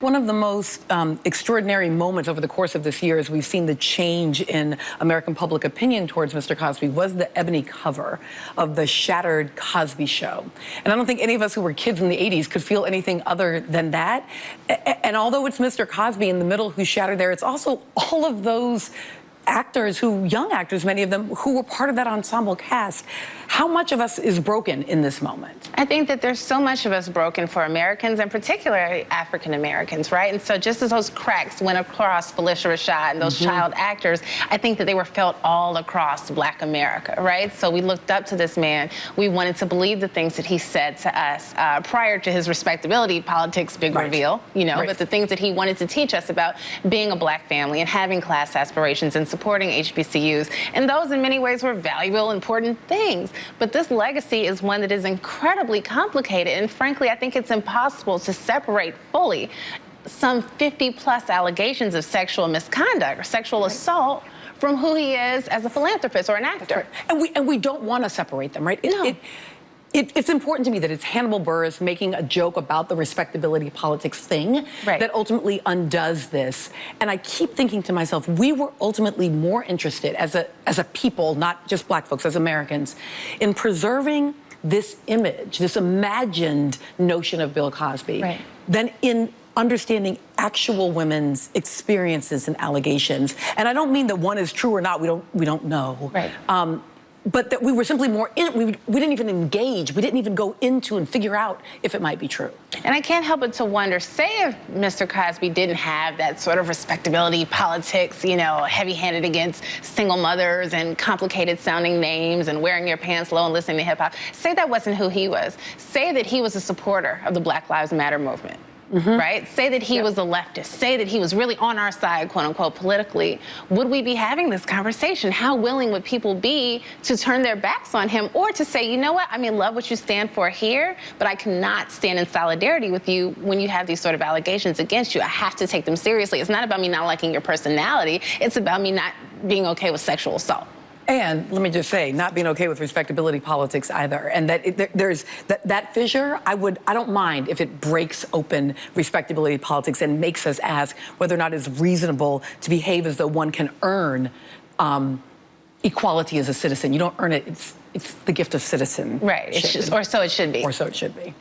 One of the most extraordinary moments over the course of this year as we've seen the change in American public opinion towards Mr. Cosby was the ebony cover of the shattered Cosby Show. And I don't think any of us who were kids in the 80s could feel anything other than that. And although it's Mr. Cosby in the middle who shattered there, it's also all of those actors young actors, many of them, who were part of that ensemble cast. How much of us is broken in this moment? I think that there's so much of us broken for Americans, and particularly African Americans, right? And so just as those cracks went across Felicia Rashad and those child actors, I think that they were felt all across Black America, right? So we looked up to this man. We wanted to believe the things that he said to us prior to his respectability politics big reveal, you know, but the things that he wanted to teach us about being a Black family and having class aspirations and supporting HBCUs. And those in many ways were valuable, important things. But this legacy is one that is incredibly complicated. And frankly, I think it's impossible to separate fully some 50+ allegations of sexual misconduct or sexual assault from who he is as a philanthropist or an actor. And we don't want to separate them, right? It's important to me that it's Hannibal Buress making a joke about the respectability politics thing that ultimately undoes this. And I keep thinking to myself, we were ultimately more interested as a people, not just Black folks, as Americans, in preserving this image, this imagined notion of Bill Cosby, than in understanding actual women's experiences and allegations. And I don't mean that one is true or not. We don't know. But that we were simply more we didn't even engage. We didn't even go into and figure out if it might be true. And I can't help but to wonder, say if Mr. Cosby didn't have that sort of respectability politics, you know, heavy-handed against single mothers and complicated sounding names and wearing your pants low and listening to hip hop. Say that wasn't who he was. Say that he was a supporter of the Black Lives Matter movement. Right? Say that he was a leftist. Say that he was really on our side, quote unquote, politically. Would we be having this conversation? How willing would people be to turn their backs on him or to say, you know what, I mean, love what you stand for here, but I cannot stand in solidarity with you when you have these sort of allegations against you. I have to take them seriously. It's not about me not liking your personality. It's about me not being okay with sexual assault. And let me just say, not being okay with respectability politics either. And that there's that fissure, I don't mind if it breaks open respectability politics and makes us ask whether or not it's reasonable to behave as though one can earn equality as a citizen. You don't earn it, it's the gift of citizenship. Right, or so it should be. Or so it should be.